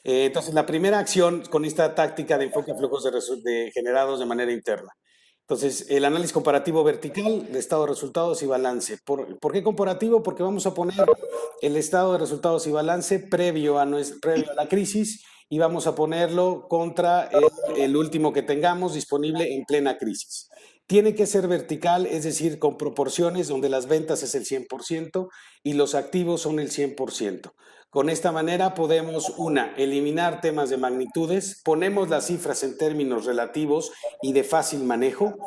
Entonces, la primera acción con esta táctica de enfoque a flujos generados de manera interna. Entonces, el análisis comparativo vertical de estado de resultados y balance. ¿Por qué comparativo? Porque vamos a poner el estado de resultados y balance previo a la crisis y vamos a ponerlo contra el último que tengamos disponible en plena crisis. Tiene que ser vertical, es decir, con proporciones donde las ventas es el 100% y los activos son el 100%. Con esta manera podemos, eliminar temas de magnitudes, ponemos las cifras en términos relativos y de fácil manejo,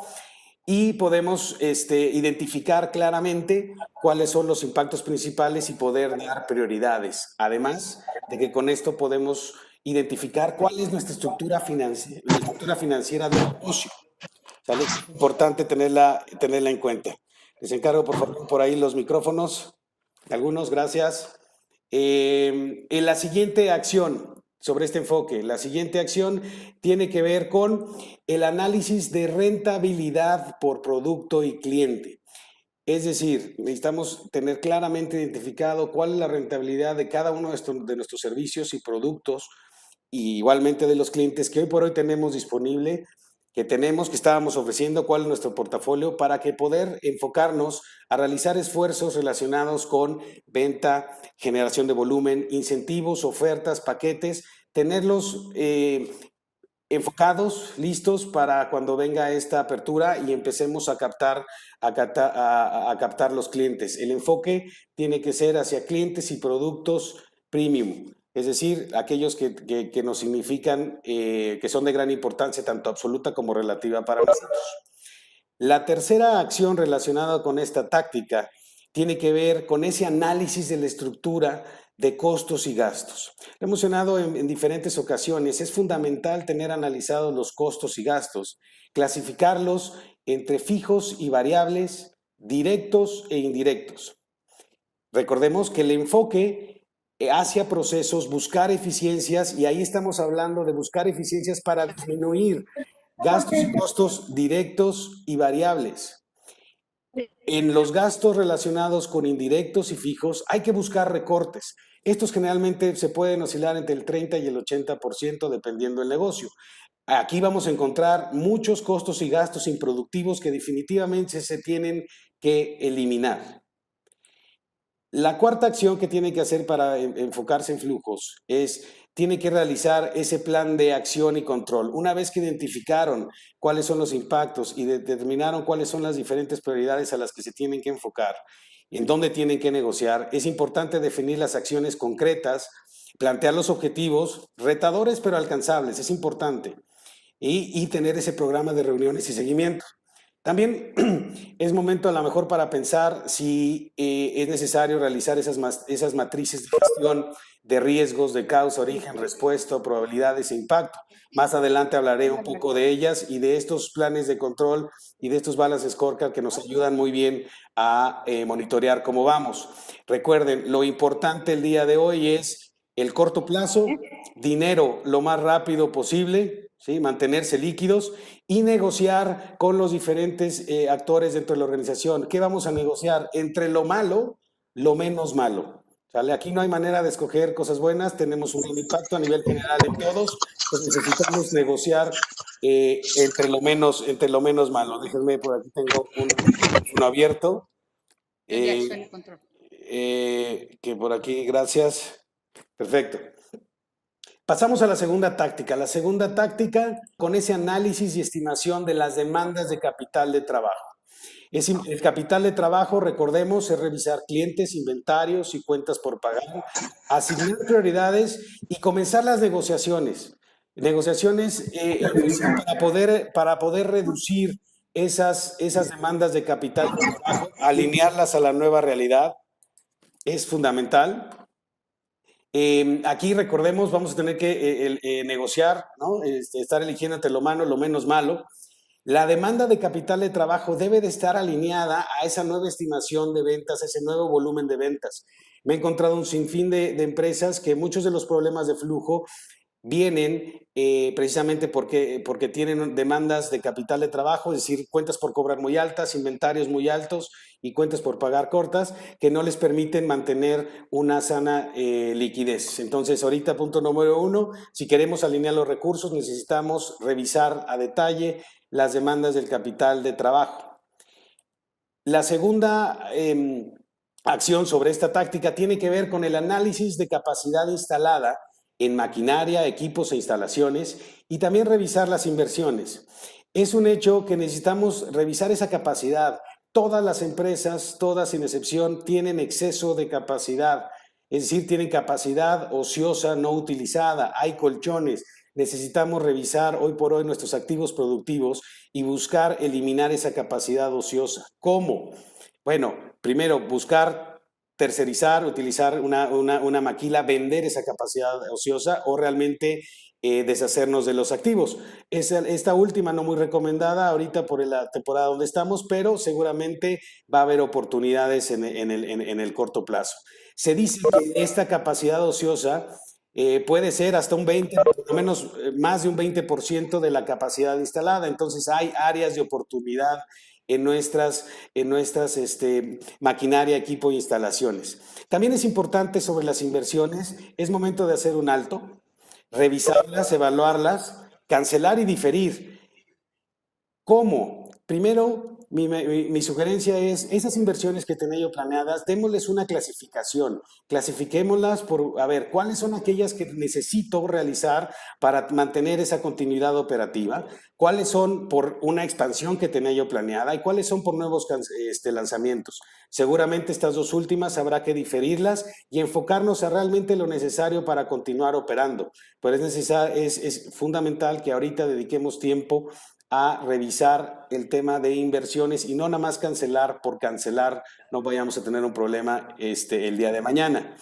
y podemos identificar claramente cuáles son los impactos principales y poder dar prioridades. Además de que con esto podemos identificar cuál es nuestra estructura financiera del negocio. ¿Sale? Es importante tenerla en cuenta. Les encargo, por favor, por ahí los micrófonos. Algunos, gracias. En la siguiente acción sobre este enfoque, la siguiente acción tiene que ver con el análisis de rentabilidad por producto y cliente. Es decir, necesitamos tener claramente identificado cuál es la rentabilidad de cada uno de nuestros servicios y productos, y igualmente de los clientes que hoy por hoy tenemos disponible, que estábamos ofreciendo, cuál es nuestro portafolio, para que poder enfocarnos a realizar esfuerzos relacionados con venta, generación de volumen, incentivos, ofertas, paquetes, tenerlos enfocados, listos para cuando venga esta apertura y empecemos a captar los clientes. El enfoque tiene que ser hacia clientes y productos premium. Es decir, aquellos que nos significan, que son de gran importancia, tanto absoluta como relativa para nosotros. La tercera acción relacionada con esta táctica tiene que ver con ese análisis de la estructura de costos y gastos. Lo he mencionado en diferentes ocasiones, es fundamental tener analizados los costos y gastos, clasificarlos entre fijos y variables, directos e indirectos. Recordemos que el enfoque hacia procesos, buscar eficiencias, y ahí estamos hablando de buscar eficiencias para disminuir gastos y costos directos y variables. En los gastos relacionados con indirectos y fijos hay que buscar recortes. Estos generalmente se pueden oscilar entre el 30 y el 80% dependiendo del negocio. Aquí vamos a encontrar muchos costos y gastos improductivos que definitivamente se tienen que eliminar. La cuarta acción que tiene que hacer para enfocarse en flujos tiene que realizar ese plan de acción y control. Una vez que identificaron cuáles son los impactos y determinaron cuáles son las diferentes prioridades a las que se tienen que enfocar, en dónde tienen que negociar, es importante definir las acciones concretas, plantear los objetivos, retadores pero alcanzables, es importante, y tener ese programa de reuniones y seguimiento. También es momento a lo mejor para pensar si es necesario realizar esas matrices de gestión de riesgos, de causa, origen, respuesta, probabilidades e impacto. Más adelante hablaré un poco de ellas y de estos planes de control y de estos balance scorecard que nos ayudan muy bien a monitorear cómo vamos. Recuerden, lo importante el día de hoy es el corto plazo, dinero lo más rápido posible, ¿sí? Mantenerse líquidos y negociar con los diferentes actores dentro de la organización. ¿Qué vamos a negociar? Entre lo malo, lo menos malo. ¿Sale? Aquí no hay manera de escoger cosas buenas, tenemos un impacto a nivel general en todos, pues necesitamos negociar entre lo menos malo. Déjenme, por aquí tengo uno abierto. Que por aquí, gracias. Perfecto. Pasamos a la segunda táctica. La segunda táctica con ese análisis y estimación de las demandas de capital de trabajo. El capital de trabajo, recordemos, es revisar clientes, inventarios y cuentas por pagar, asignar prioridades y comenzar las negociaciones. Negociaciones para poder reducir esas demandas de capital de trabajo, alinearlas a la nueva realidad, es fundamental. Aquí recordemos, vamos a tener que negociar, ¿no? Estar eligiendo entre lo malo y lo menos malo. La demanda de capital de trabajo debe de estar alineada a esa nueva estimación de ventas, a ese nuevo volumen de ventas. Me he encontrado un sinfín de empresas que muchos de los problemas de flujo vienen precisamente porque tienen demandas de capital de trabajo, es decir, cuentas por cobrar muy altas, inventarios muy altos y cuentas por pagar cortas, que no les permiten mantener una sana liquidez. Entonces, ahorita punto número 1, si queremos alinear los recursos, necesitamos revisar a detalle las demandas del capital de trabajo. La segunda acción sobre esta táctica tiene que ver con el análisis de capacidad instalada en maquinaria, equipos e instalaciones y también revisar las inversiones. Es un hecho que necesitamos revisar esa capacidad. Todas las empresas, todas sin excepción, tienen exceso de capacidad, es decir, tienen capacidad ociosa no utilizada, hay colchones. Necesitamos revisar hoy por hoy nuestros activos productivos y buscar eliminar esa capacidad ociosa. ¿Cómo? Bueno, primero buscar tercerizar, utilizar una maquila, vender esa capacidad ociosa o realmente deshacernos de los activos. Esta última no muy recomendada ahorita por la temporada donde estamos, pero seguramente va a haber oportunidades en el corto plazo. Se dice que esta capacidad ociosa puede ser hasta un 20, por lo menos más de un 20% de la capacidad instalada. Entonces hay áreas de oportunidad en nuestras maquinaria, equipo e instalaciones. También es importante sobre las inversiones, es momento de hacer un alto, revisarlas, evaluarlas, cancelar y diferir. ¿Cómo? Primero, mi sugerencia es, esas inversiones que tenía yo planeadas, démosles una clasificación, clasifiquémoslas por, a ver, ¿cuáles son aquellas que necesito realizar para mantener esa continuidad operativa? ¿Cuáles son por una expansión que tenía yo planeada? ¿Y cuáles son por nuevos lanzamientos? Seguramente estas dos últimas habrá que diferirlas y enfocarnos a realmente lo necesario para continuar operando. Pero es fundamental que ahorita dediquemos tiempo a revisar el tema de inversiones y no nada más cancelar por cancelar, no vayamos a tener un problema el día de mañana.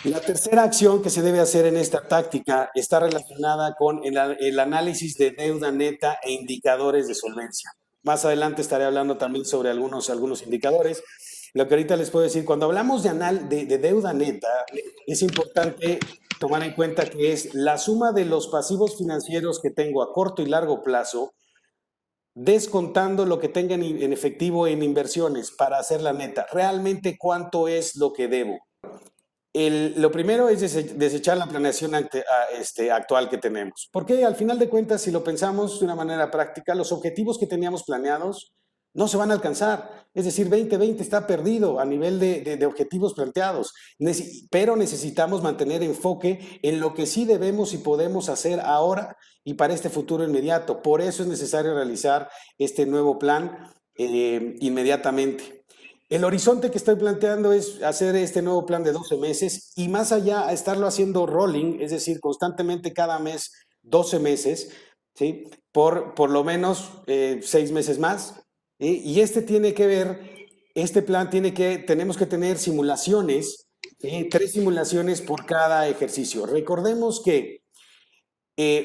La tercera acción que se debe hacer en esta táctica está relacionada con el análisis de deuda neta e indicadores de solvencia. Más adelante estaré hablando también sobre algunos indicadores. Lo que ahorita les puedo decir, cuando hablamos de deuda neta, es importante tomar en cuenta que es la suma de los pasivos financieros que tengo a corto y largo plazo, descontando lo que tengan en efectivo en inversiones para hacer la neta. Realmente, ¿cuánto es lo que debo? Lo primero es desechar la planeación actual que tenemos. Porque al final de cuentas, si lo pensamos de una manera práctica, los objetivos que teníamos planeados no se van a alcanzar. Es decir, 2020 está perdido a nivel de objetivos planteados. Pero necesitamos mantener enfoque en lo que sí debemos y podemos hacer ahora y para este futuro inmediato. Por eso es necesario realizar este nuevo plan inmediatamente. El horizonte que estoy planteando es hacer este nuevo plan de 12 meses y más allá a estarlo haciendo rolling, es decir, constantemente cada mes, 12 meses, ¿sí? Por lo menos 6 meses más. ¿Sí? Y este plan tenemos que tener simulaciones, ¿sí? 3 simulaciones por cada ejercicio. Recordemos que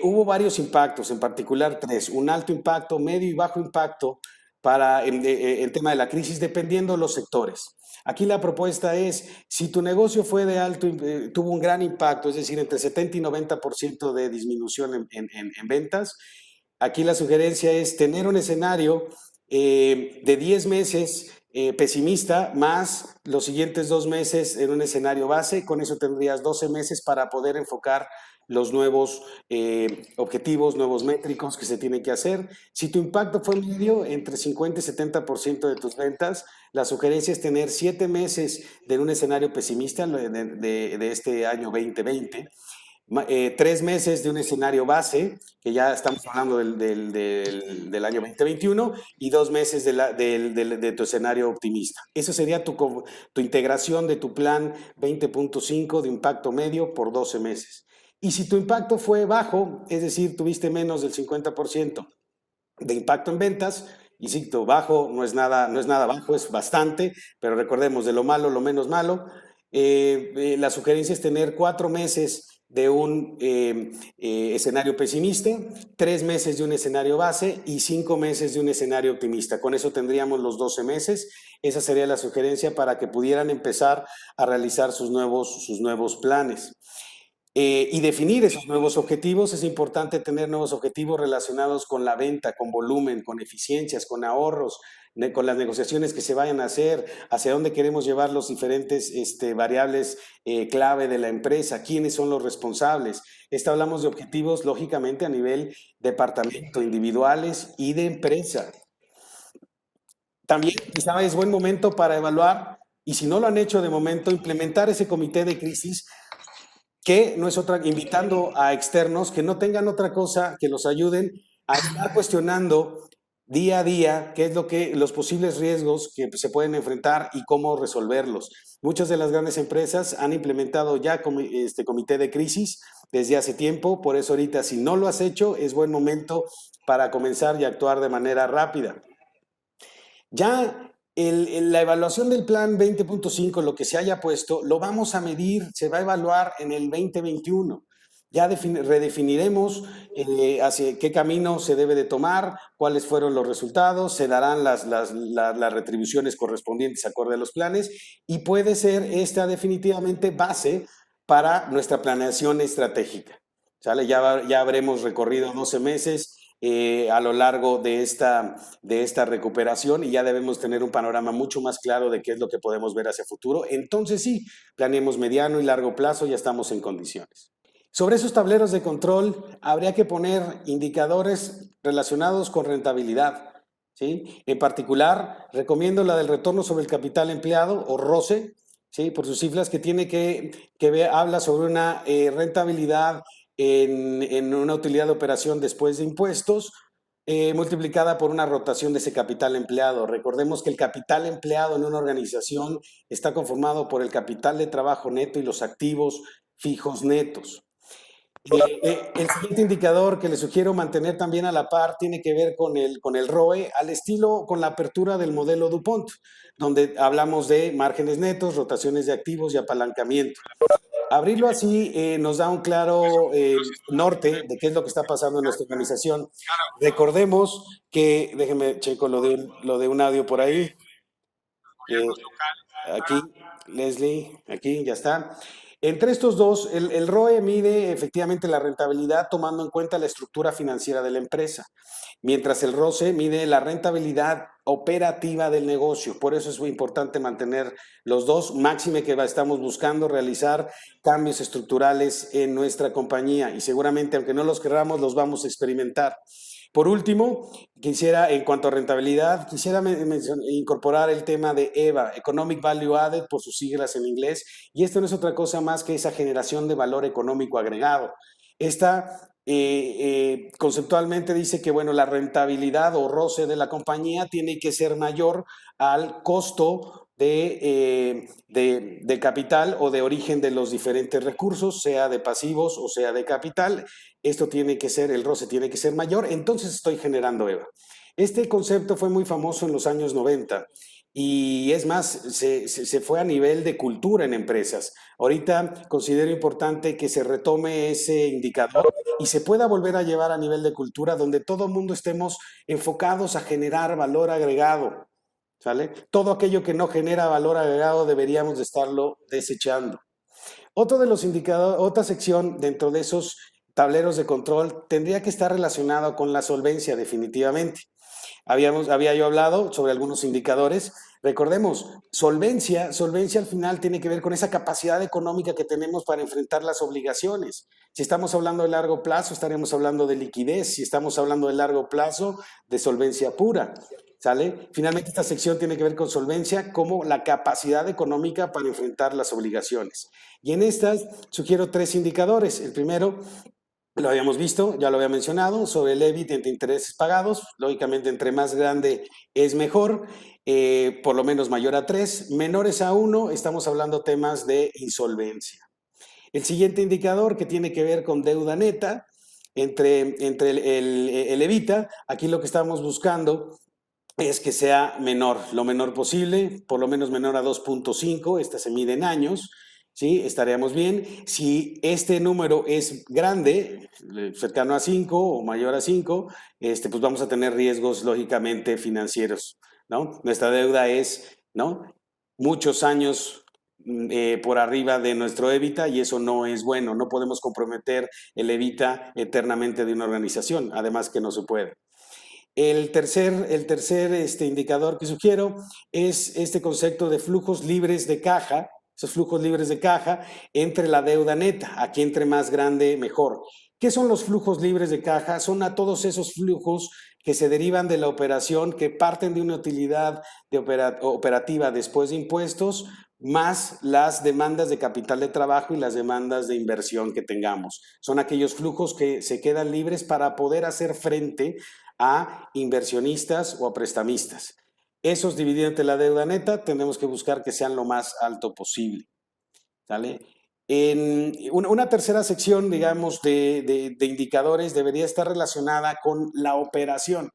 hubo varios impactos, en particular 3, un alto impacto, medio y bajo impacto para el tema de la crisis, dependiendo de los sectores. Aquí la propuesta es, si tu negocio fue de alto, tuvo un gran impacto, es decir, entre 70 y 90% de disminución en ventas, aquí la sugerencia es tener un escenario de 10 meses pesimista más los siguientes 2 meses en un escenario base. Con eso tendrías 12 meses para poder enfocar los nuevos objetivos, nuevos métricos que se tienen que hacer. Si tu impacto fue medio, entre 50 y 70% de tus ventas, la sugerencia es tener 7 meses de un escenario pesimista de este año 2020. 3 meses de un escenario base, que ya estamos hablando del año 2021, y 2 meses de tu escenario optimista. Eso sería tu integración de tu plan 20.5 de impacto medio por 12 meses. Y si tu impacto fue bajo, es decir, tuviste menos del 50% de impacto en ventas, y si tu bajo no es nada bajo, es bastante, pero recordemos, de lo malo, lo menos malo, la sugerencia es tener 4 meses de un escenario pesimista, 3 meses de un escenario base y 5 meses de un escenario optimista. Con eso tendríamos los 12 meses. Esa sería la sugerencia para que pudieran empezar a realizar sus nuevos planes. Y definir esos nuevos objetivos. Es importante tener nuevos objetivos relacionados con la venta, con volumen, con eficiencias, con ahorros, con las negociaciones que se vayan a hacer, hacia dónde queremos llevar los diferentes variables clave de la empresa, quiénes son los responsables. Hablamos de objetivos, lógicamente, a nivel departamento, individuales y de empresa. También quizá es buen momento para evaluar, y si no lo han hecho de momento, implementar ese comité de crisis, que no es otra, invitando a externos que no tengan otra cosa que los ayuden a estar cuestionando día a día qué es lo que los posibles riesgos que se pueden enfrentar y cómo resolverlos. Muchas de las grandes empresas han implementado ya este comité de crisis desde hace tiempo, por eso ahorita si no lo has hecho es buen momento para comenzar y actuar de manera rápida. Ya la evaluación del plan 20.5, lo que se haya puesto, lo vamos a medir, se va a evaluar en el 2021. Ya redefiniremos hacia qué camino se debe de tomar, cuáles fueron los resultados, se darán las retribuciones correspondientes acorde a los planes y puede ser esta definitivamente base para nuestra planeación estratégica. ¿Sale? Ya habremos recorrido 12 meses a lo largo de esta recuperación y ya debemos tener un panorama mucho más claro de qué es lo que podemos ver hacia futuro. Entonces sí, planeemos mediano y largo plazo, ya estamos en condiciones. Sobre esos tableros de control, habría que poner indicadores relacionados con rentabilidad. ¿Sí? En particular, recomiendo la del retorno sobre el capital empleado, o ROCE, ¿sí? Por sus cifras, que tiene habla sobre una rentabilidad en una utilidad de operación después de impuestos, multiplicada por una rotación de ese capital empleado. Recordemos que el capital empleado en una organización está conformado por el capital de trabajo neto y los activos fijos netos. El siguiente indicador que les sugiero mantener también a la par tiene que ver con el ROE, al estilo con la apertura del modelo DuPont, donde hablamos de márgenes netos, rotaciones de activos y apalancamiento. Abrirlo así nos da un claro norte de qué es lo que está pasando en nuestra organización. Recordemos que, déjenme checo lo de un audio por ahí. Aquí, Leslie, aquí, ya está. Entre estos dos, el ROE mide efectivamente la rentabilidad tomando en cuenta la estructura financiera de la empresa, mientras el ROCE mide la rentabilidad operativa del negocio. Por eso es muy importante mantener los dos, máxime que estamos buscando realizar cambios estructurales en nuestra compañía y seguramente, aunque no los queramos, los vamos a experimentar. Por último, en cuanto a rentabilidad, quisiera incorporar el tema de EVA, Economic Value Added, por sus siglas en inglés, y esto no es otra cosa más que esa generación de valor económico agregado. Esta conceptualmente dice que, bueno, la rentabilidad o ROCE de la compañía tiene que ser mayor al costo de capital o de origen de los diferentes recursos, sea de pasivos o sea de capital. Esto tiene que ser, el ROCE tiene que ser mayor, entonces estoy generando EVA. Este concepto fue muy famoso en los años 90 y es más, se fue a nivel de cultura en empresas. Ahorita considero importante que se retome ese indicador y se pueda volver a llevar a nivel de cultura donde todo el mundo estemos enfocados a generar valor agregado. ¿Sale? Todo aquello que no genera valor agregado deberíamos de estarlo desechando. Otro de los indicadores, otra sección dentro de esos tableros de control tendría que estar relacionado con la solvencia definitivamente. Había yo hablado sobre algunos indicadores. Recordemos, solvencia al final tiene que ver con esa capacidad económica que tenemos para enfrentar las obligaciones. Si estamos hablando de largo plazo, estaremos hablando de liquidez. Si estamos hablando de largo plazo, de solvencia pura. ¿Sale? Finalmente, esta sección tiene que ver con solvencia como la capacidad económica para enfrentar las obligaciones. Y en estas sugiero 3 indicadores. El primero, lo habíamos visto, ya lo había mencionado, sobre el EBIT entre intereses pagados. Lógicamente, entre más grande es mejor, por lo menos mayor a 3. Menores a 1, estamos hablando temas de insolvencia. El siguiente indicador que tiene que ver con deuda neta, entre el EBITDA, aquí lo que estamos buscando es que sea menor, lo menor posible, por lo menos menor a 2.5, esta se mide en años, ¿sí? Estaríamos bien. Si este número es grande, cercano a 5 o mayor a 5, pues vamos a tener riesgos lógicamente financieros, ¿no? Nuestra deuda es, ¿no? Muchos años por arriba de nuestro EBITDA y eso no es bueno. No podemos comprometer el EBITDA eternamente de una organización, además que no se puede. El tercer indicador que sugiero es este concepto de flujos libres de caja, esos flujos libres de caja entre la deuda neta. Aquí entre más grande, mejor. ¿Qué son los flujos libres de caja? Son a todos esos flujos que se derivan de la operación, que parten de una utilidad operativa después de impuestos, más las demandas de capital de trabajo y las demandas de inversión que tengamos. Son aquellos flujos que se quedan libres para poder hacer frente a inversionistas o a prestamistas. Esos divididos entre la deuda neta, tenemos que buscar que sean lo más alto posible. ¿Sale? En una tercera sección, digamos, de indicadores debería estar relacionada con la operación.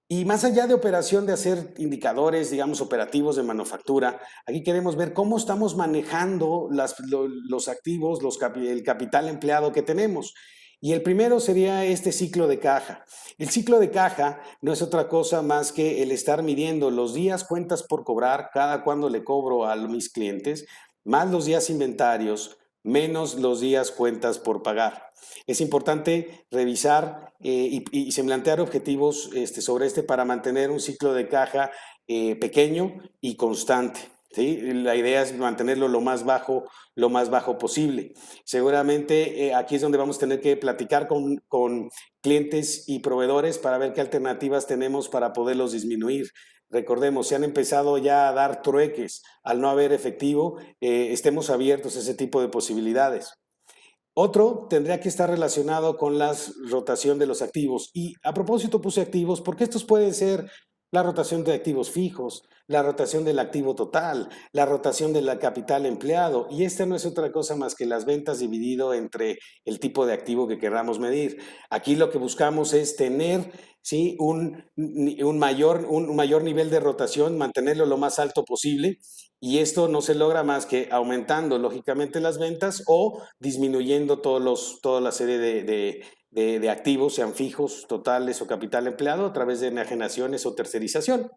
Y más allá de operación, de hacer indicadores, digamos, operativos de manufactura, aquí queremos ver cómo estamos manejando los activos, el capital empleado que tenemos. Y el primero sería este ciclo de caja. El ciclo de caja no es otra cosa más que el estar midiendo los días cuentas por cobrar, cada cuándo le cobro a mis clientes, más los días inventarios, menos los días cuentas por pagar. Es importante revisar y plantear objetivos sobre para mantener un ciclo de caja pequeño y constante. ¿Sí? La idea es mantenerlo lo más bajo posible. Seguramente aquí es donde vamos a tener que platicar con clientes y proveedores para ver qué alternativas tenemos para poderlos disminuir. Recordemos, se han empezado ya a dar trueques al no haber efectivo, estemos abiertos a ese tipo de posibilidades. Otro tendría que estar relacionado con la rotación de los activos. Y a propósito puse activos porque estos pueden ser la rotación de activos fijos, la rotación del activo total, la rotación del capital empleado. Y esta no es otra cosa más que las ventas dividido entre el tipo de activo que queramos medir. Aquí lo que buscamos es tener, ¿sí?, un mayor nivel de rotación, mantenerlo lo más alto posible. Y esto no se logra más que aumentando, lógicamente, las ventas o disminuyendo toda la serie de activos, sean fijos, totales o capital empleado, a través de enajenaciones o tercerización.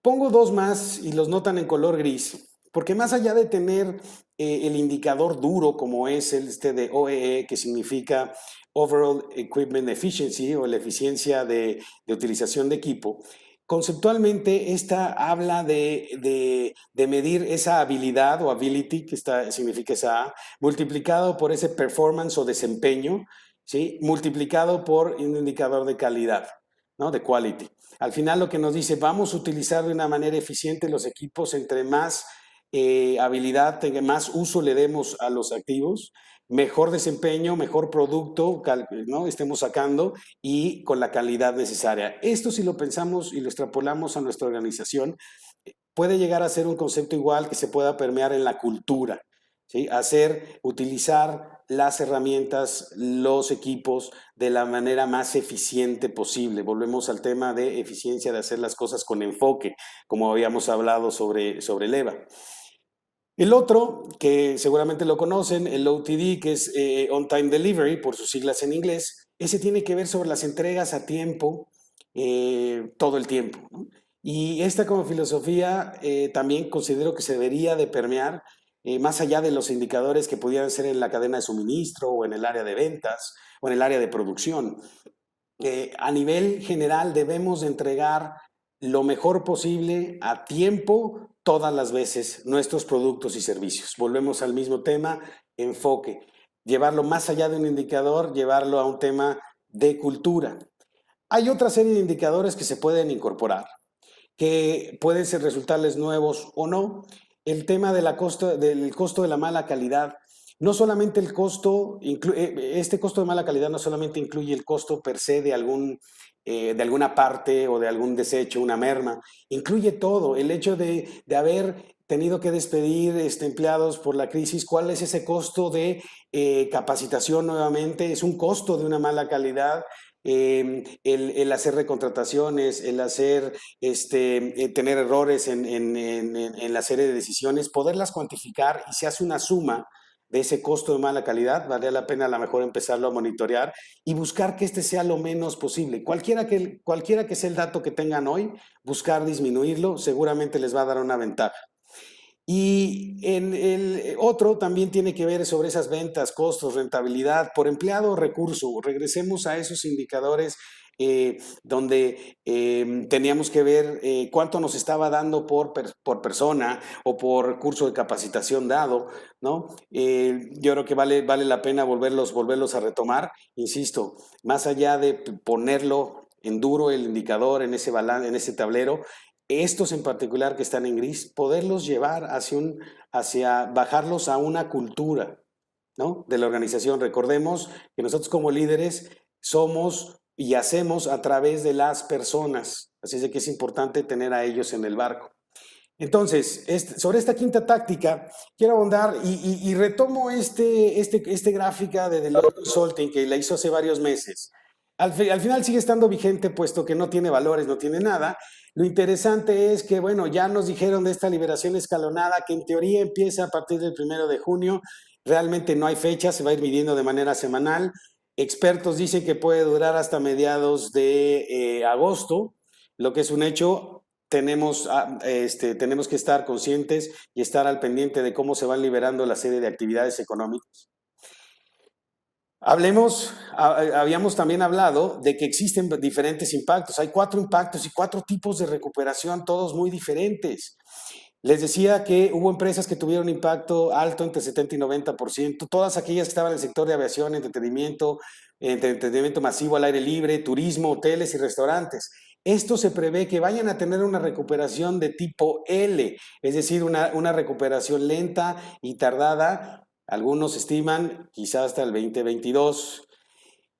Pongo dos más y los notan en color gris, porque más allá de tener el indicador duro como es de OEE, que significa Overall Equipment Efficiency o la eficiencia de utilización de equipo, conceptualmente esta habla de medir esa habilidad o ability, que significa esa A, multiplicado por ese performance o desempeño, ¿sí?, multiplicado por un indicador de calidad, ¿no?, de quality. Al final lo que nos dice, vamos a utilizar de una manera eficiente los equipos, entre más habilidad, más uso le demos a los activos, mejor desempeño, mejor producto, ¿no?, estemos sacando y con la calidad necesaria. Esto, si lo pensamos y lo extrapolamos a nuestra organización, puede llegar a ser un concepto igual que se pueda permear en la cultura, ¿sí? Utilizar las herramientas, los equipos de la manera más eficiente posible. Volvemos al tema de eficiencia, de hacer las cosas con enfoque, como habíamos hablado sobre el EVA. El otro, que seguramente lo conocen, el OTD, que es On Time Delivery, por sus siglas en inglés, ese tiene que ver sobre las entregas a tiempo, todo el tiempo, ¿no? Y esta como filosofía también considero que se debería de permear más allá de los indicadores que pudieran ser en la cadena de suministro o en el área de ventas o en el área de producción. A nivel general debemos de entregar lo mejor posible a tiempo todas las veces nuestros productos y servicios. Volvemos al mismo tema, enfoque. Llevarlo más allá de un indicador, llevarlo a un tema de cultura. Hay otra serie de indicadores que se pueden incorporar, que pueden resultarles nuevos o no. El tema del costo de la mala calidad. No solamente el costo, este costo de mala calidad no solamente incluye el costo per se de alguna parte o de algún desecho, una merma, incluye todo. El hecho de haber tenido que despedir empleados por la crisis, ¿cuál es ese costo de capacitación nuevamente? Es un costo de una mala calidad. El hacer recontrataciones, el tener errores en la serie de decisiones, poderlas cuantificar y se hace una suma de ese costo de mala calidad, vale la pena a lo mejor empezarlo a monitorear y buscar que este sea lo menos posible. Cualquiera que sea el dato que tengan hoy, buscar disminuirlo, seguramente les va a dar una ventaja. Y en el otro también tiene que ver sobre esas ventas, costos, rentabilidad por empleado o recurso. Regresemos a esos indicadores donde teníamos que ver cuánto nos estaba dando por persona o por curso de capacitación dado, ¿no? Yo creo que vale la pena volverlos a retomar. Insisto, más allá de ponerlo en duro el indicador en ese balance, en ese tablero, estos en particular que están en gris, poderlos llevar hacia bajarlos a una cultura, ¿no? De la organización. Recordemos que nosotros como líderes somos y hacemos a través de las personas, así es de que es importante tener a ellos en el barco. Entonces, sobre esta quinta táctica, quiero ahondar y retomo este gráfica de Deloitte Consulting que la hizo hace varios meses. Al final sigue estando vigente puesto que no tiene valores, no tiene nada. Lo interesante es que, bueno, ya nos dijeron de esta liberación escalonada que en teoría empieza a partir del 1 de junio. Realmente no hay fecha, se va a ir midiendo de manera semanal. Expertos dicen que puede durar hasta mediados de agosto, lo que es un hecho. Tenemos que estar conscientes y estar al pendiente de cómo se van liberando la serie de actividades económicas. Habíamos también hablado de que existen diferentes impactos. Hay 4 impactos y 4 tipos de recuperación, todos muy diferentes. Les decía que hubo empresas que tuvieron impacto alto entre 70 y 90%, todas aquellas que estaban en el sector de aviación, entretenimiento masivo al aire libre, turismo, hoteles y restaurantes. Esto se prevé que vayan a tener una recuperación de tipo L, es decir, una recuperación lenta y tardada. Algunos estiman quizás hasta el 2022.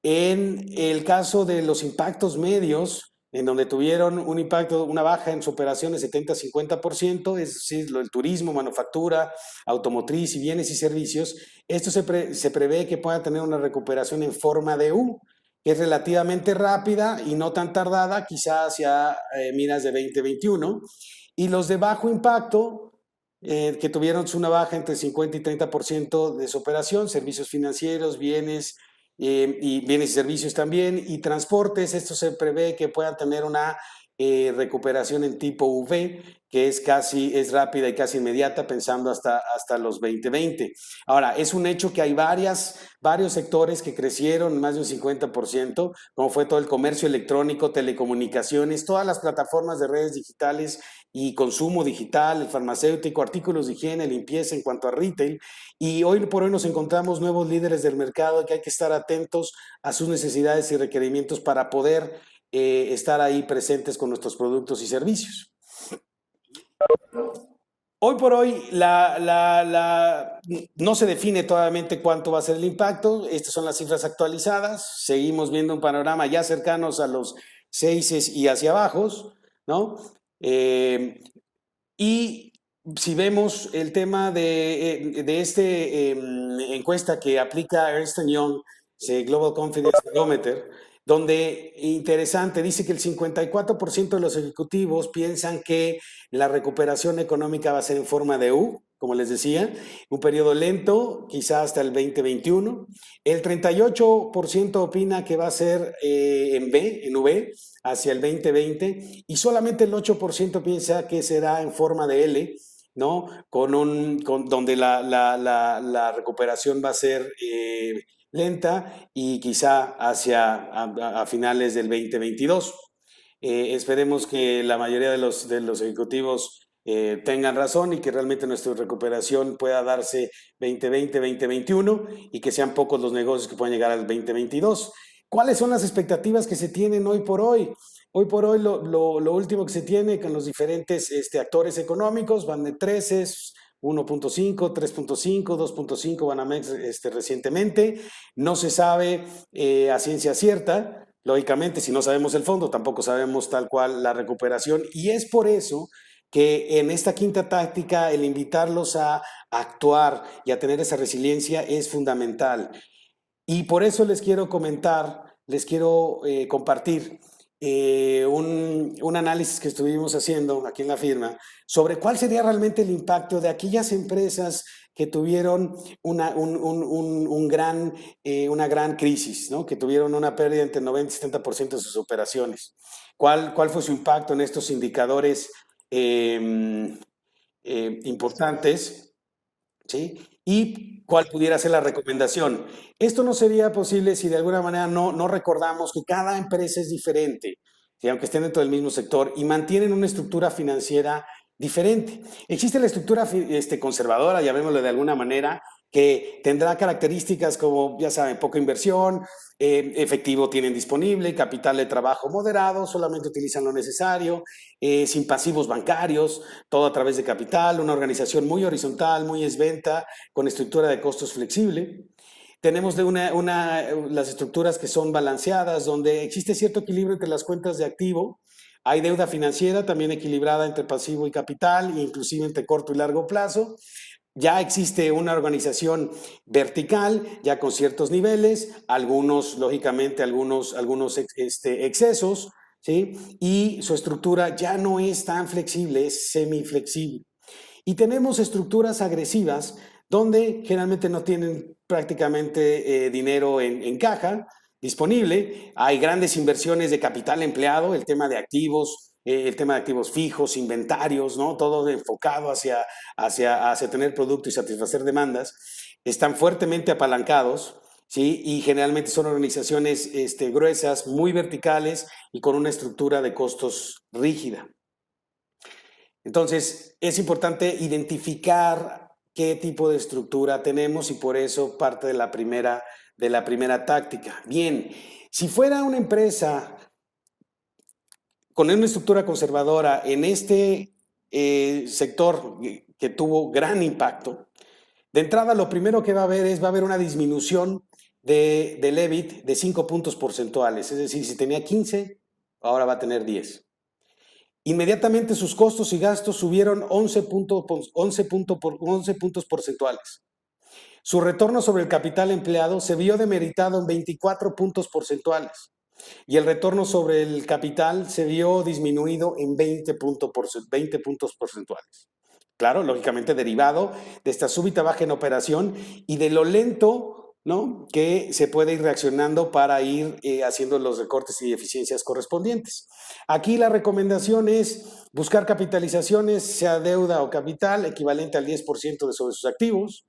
En el caso de los impactos medios, en donde tuvieron un impacto, una baja en su operación de 70-50%, es decir, el turismo, manufactura, automotriz y bienes y servicios, esto se prevé que pueda tener una recuperación en forma de U, que es relativamente rápida y no tan tardada, quizás hacia miras de 2021. Y los de bajo impacto, que tuvieron una baja entre 50 y 30% de su operación, servicios financieros, bienes y bienes y servicios también, y transportes, esto se prevé que puedan tener una recuperación en tipo V, que es rápida y casi inmediata, pensando hasta los 2020. Ahora, es un hecho que hay varios sectores que crecieron más de un 50%, como fue todo el comercio electrónico, telecomunicaciones, todas las plataformas de redes digitales y consumo digital, el farmacéutico, artículos de higiene, limpieza en cuanto a retail. Y hoy por hoy nos encontramos nuevos líderes del mercado que hay que estar atentos a sus necesidades y requerimientos para poder estar ahí presentes con nuestros productos y servicios. Hoy por hoy no se define totalmente cuánto va a ser el impacto. Estas son las cifras actualizadas. Seguimos viendo un panorama ya cercanos a los 6 y hacia abajo, ¿no? Y si vemos el tema de esta encuesta que aplica Ernst Young, Global Confidence Barometer, donde, interesante, dice que el 54% de los ejecutivos piensan que la recuperación económica va a ser en forma de U, como les decía, un periodo lento, quizá hasta el 2021. El 38% opina que va a ser en V, hacia el 2020, y solamente el 8% piensa que será en forma de L, ¿no? Donde la recuperación va a ser lenta y quizá a finales del 2022. Esperemos que la mayoría de los ejecutivos tengan razón y que realmente nuestra recuperación pueda darse 2020, 2021 y que sean pocos los negocios que puedan llegar al 2022. ¿Cuáles son las expectativas que se tienen hoy por hoy? Hoy por hoy lo último que se tiene con los diferentes actores económicos van de 13, 1.5, 3.5, 2.5 Banamex recientemente. No se sabe a ciencia cierta. Lógicamente, si no sabemos el fondo, tampoco sabemos tal cual la recuperación. Y es por eso que en esta quinta táctica el invitarlos a actuar y a tener esa resiliencia es fundamental. Y por eso les quiero compartir un análisis que estuvimos haciendo aquí en la firma sobre cuál sería realmente el impacto de aquellas empresas que tuvieron una gran crisis, ¿no? Que tuvieron una pérdida entre 90 y 70% de sus operaciones. ¿Cuál fue su impacto en estos indicadores importantes, ¿sí? ¿Y cuál pudiera ser la recomendación? Esto no sería posible si de alguna manera no recordamos que cada empresa es diferente, ¿sí? Aunque estén dentro del mismo sector y mantienen una estructura financiera diferente. Existe la estructura conservadora, llamémoslo de alguna manera, que tendrá características como, ya saben, poca inversión, efectivo tienen disponible, capital de trabajo moderado, solamente utilizan lo necesario, sin pasivos bancarios, todo a través de capital, una organización muy horizontal, muy esbelta, con estructura de costos flexible. Tenemos las estructuras que son balanceadas, donde existe cierto equilibrio entre las cuentas de activo. Hay deuda financiera también equilibrada entre pasivo y capital, inclusive entre corto y largo plazo. Ya existe una organización vertical, ya con ciertos niveles, algunos, lógicamente, algunos excesos, ¿sí? Y su estructura ya no es tan flexible, es semiflexible. Y tenemos estructuras agresivas donde generalmente no tienen prácticamente dinero en caja disponible. Hay grandes inversiones de capital empleado, el tema de activos fijos, inventarios, ¿no? Todo enfocado hacia tener producto y satisfacer demandas. Están fuertemente apalancados, ¿sí? Y generalmente son organizaciones gruesas, muy verticales y con una estructura de costos rígida. Entonces, es importante identificar qué tipo de estructura tenemos y por eso parte de la primera táctica. Bien, si fuera una empresa con una estructura conservadora en este sector que tuvo gran impacto, de entrada lo primero que va a haber una disminución del EBIT de 5 puntos porcentuales. Es decir, si tenía 15, ahora va a tener 10. Inmediatamente sus costos y gastos subieron 11 puntos porcentuales. Su retorno sobre el capital empleado se vio demeritado en 24 puntos porcentuales y el retorno sobre el capital se vio disminuido en 20 puntos porcentuales. Claro, lógicamente derivado de esta súbita baja en operación y de lo lento, ¿no?, que se puede ir reaccionando para ir haciendo los recortes y eficiencias correspondientes. Aquí la recomendación es buscar capitalizaciones, sea deuda o capital, equivalente al 10% sobre sus activos,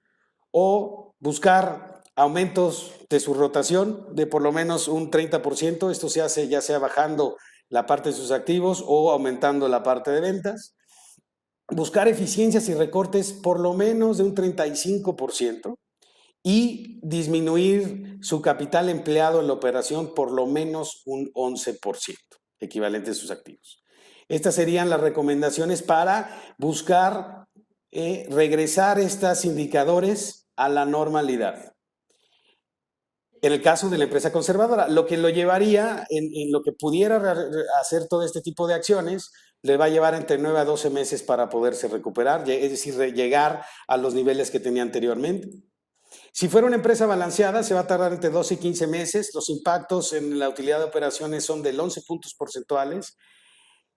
o buscar aumentos de su rotación de por lo menos un 30%. Esto se hace ya sea bajando la parte de sus activos o aumentando la parte de ventas. Buscar eficiencias y recortes por lo menos de un 35% y disminuir su capital empleado en la operación por lo menos un 11%, equivalente a sus activos. Estas serían las recomendaciones para buscar regresar estos indicadores a la normalidad. En el caso de la empresa conservadora, lo que lo llevaría, en lo que pudiera hacer todo este tipo de acciones, le va a llevar entre 9 a 12 meses para poderse recuperar, es decir, llegar a los niveles que tenía anteriormente. Si fuera una empresa balanceada, se va a tardar entre 12 y 15 meses. Los impactos en la utilidad de operaciones son del 11 puntos porcentuales.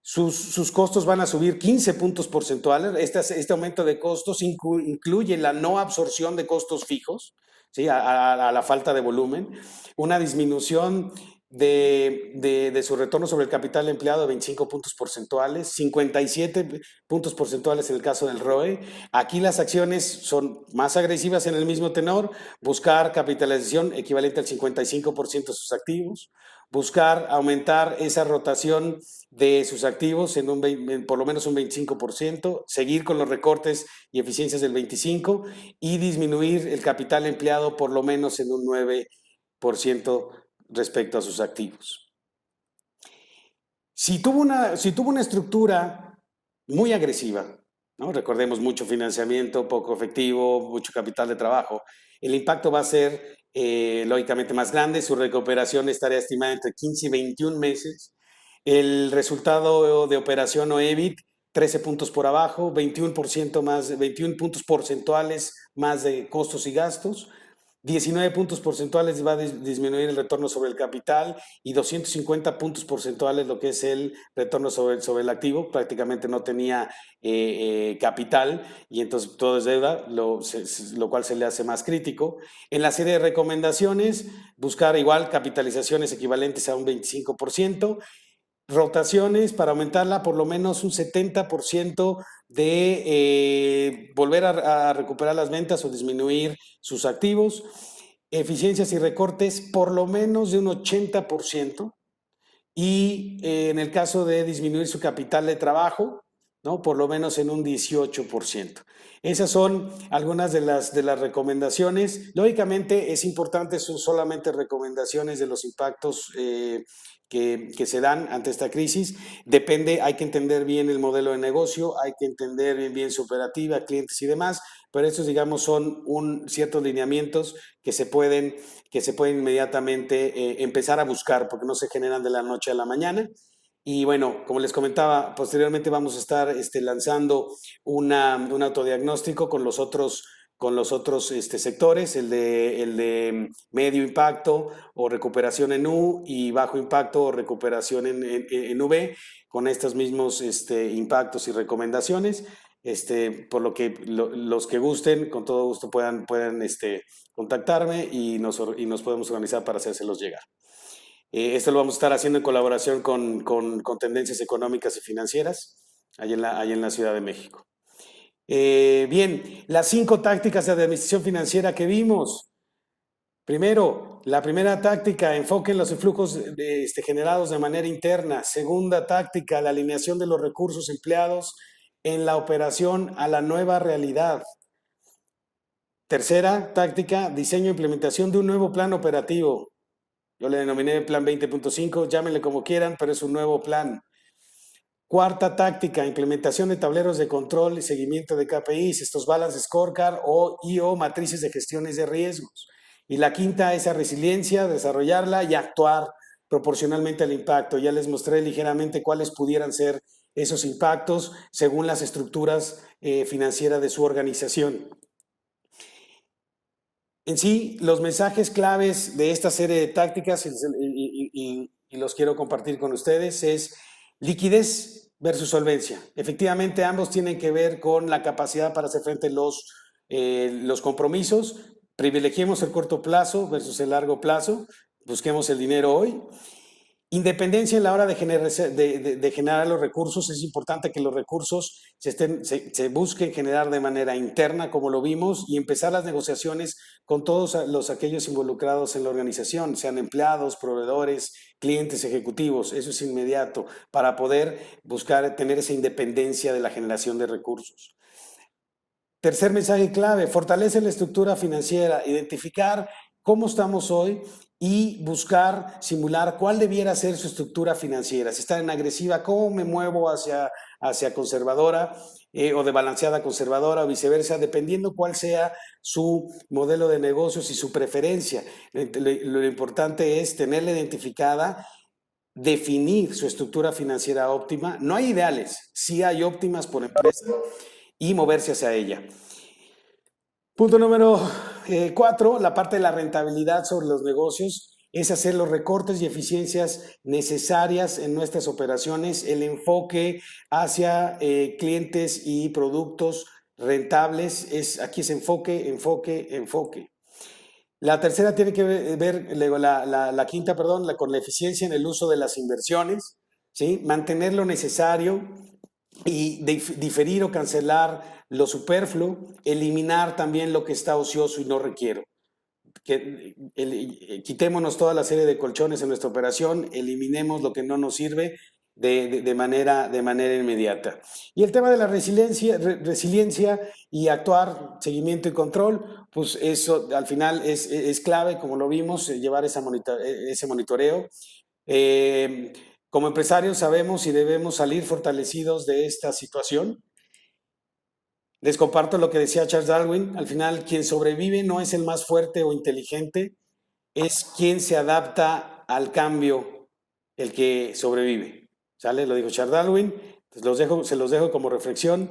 Sus costos van a subir 15 puntos porcentuales. Este aumento de costos incluye la no absorción de costos fijos, ¿sí?, a la falta de volumen, una disminución de su retorno sobre el capital empleado de 25 puntos porcentuales, 57 puntos porcentuales en el caso del ROE. Aquí las acciones son más agresivas en el mismo tenor, buscar capitalización equivalente al 55% de sus activos, buscar aumentar esa rotación de sus activos en por lo menos un 25%, seguir con los recortes y eficiencias del 25% y disminuir el capital empleado por lo menos en un 9% respecto a sus activos. Si tuvo una estructura muy agresiva, ¿no?, recordemos mucho financiamiento, poco efectivo, mucho capital de trabajo, el impacto va a ser lógicamente más grande, su recuperación estaría estimada entre 15 y 21 meses, el resultado de operación o EBIT 13 puntos por abajo, 21% más, 21 puntos porcentuales más de costos y gastos, 19 puntos porcentuales va a disminuir el retorno sobre el capital y 250 puntos porcentuales lo que es el retorno sobre el activo. Prácticamente no tenía capital y entonces todo es deuda, lo cual se le hace más crítico. En la serie de recomendaciones, buscar igual capitalizaciones equivalentes a un 25%, rotaciones para aumentarla por lo menos un 70% de volver a recuperar las ventas o disminuir sus activos, eficiencias y recortes por lo menos de un 80%, y en el caso de disminuir su capital de trabajo, ¿no? Por lo menos en un 18%. Esas son algunas de las recomendaciones. Lógicamente es importante, son solamente recomendaciones de los impactos que se dan ante esta crisis. Depende, hay que entender bien el modelo de negocio, hay que entender bien su operativa, clientes y demás, pero estos, digamos, son ciertos lineamientos que se pueden inmediatamente empezar a buscar, porque no se generan de la noche a la mañana. Y bueno, como les comentaba, posteriormente vamos a estar lanzando un autodiagnóstico con los otros sectores, el de medio impacto o recuperación en U, y bajo impacto o recuperación en V, con estos mismos impactos y recomendaciones. Por lo que los que gusten, con todo gusto puedan contactarme y nos podemos organizar para hacérselos llegar. Esto lo vamos a estar haciendo en colaboración con Tendencias Económicas y Financieras, allá en la Ciudad de México. Bien, las 5 tácticas de administración financiera que vimos. Primero, la primera táctica, enfoque en los flujos generados de manera interna. Segunda táctica, la alineación de los recursos empleados en la operación a la nueva realidad. Tercera táctica, diseño e implementación de un nuevo plan operativo. Yo le denominé Plan 20.5, llámenle como quieran, pero es un nuevo plan. Cuarta táctica, implementación de tableros de control y seguimiento de KPIs, estos balance scorecard o matrices de gestiones de riesgos. Y la quinta, esa resiliencia, desarrollarla y actuar proporcionalmente al impacto. Ya les mostré ligeramente cuáles pudieran ser esos impactos según las estructuras financieras de su organización. En sí, los mensajes claves de esta serie de tácticas, y los quiero compartir con ustedes, es liquidez versus solvencia. Efectivamente, ambos tienen que ver con la capacidad para hacer frente a los compromisos. Privilegiemos el corto plazo versus el largo plazo. Busquemos el dinero hoy. Independencia en la hora de generar los recursos. Es importante que los recursos se busquen generar de manera interna, como lo vimos, y empezar las negociaciones con todos aquellos involucrados en la organización, sean empleados, proveedores, clientes, ejecutivos. Eso es inmediato para poder buscar tener esa independencia de la generación de recursos. Tercer mensaje clave, fortalece la estructura financiera, identificar cómo estamos hoy y buscar simular cuál debiera ser su estructura financiera. Si está en agresiva, ¿cómo me muevo hacia conservadora o de balanceada conservadora o viceversa? Dependiendo cuál sea su modelo de negocios y su preferencia. Lo importante es tenerla identificada, definir su estructura financiera óptima. No hay ideales, sí hay óptimas por empresa, y moverse hacia ella. Punto número 4, la parte de la rentabilidad sobre los negocios, es hacer los recortes y eficiencias necesarias en nuestras operaciones, el enfoque hacia clientes y productos rentables, aquí es enfoque, enfoque, enfoque. La tercera tiene que ver, la quinta, perdón, con la eficiencia en el uso de las inversiones, ¿sí? Mantener lo necesario y diferir o cancelar lo superfluo, eliminar también lo que está ocioso y no requiero. Quitémonos toda la serie de colchones en nuestra operación, eliminemos lo que no nos sirve de manera inmediata. Y el tema de la resiliencia y actuar, seguimiento y control, pues eso al final es clave, como lo vimos, llevar ese monitoreo. Como empresarios sabemos y debemos salir fortalecidos de esta situación. Les comparto lo que decía Charles Darwin, al final quien sobrevive no es el más fuerte o inteligente, es quien se adapta al cambio el que sobrevive. ¿Sale? Lo dijo Charles Darwin, se los dejo como reflexión.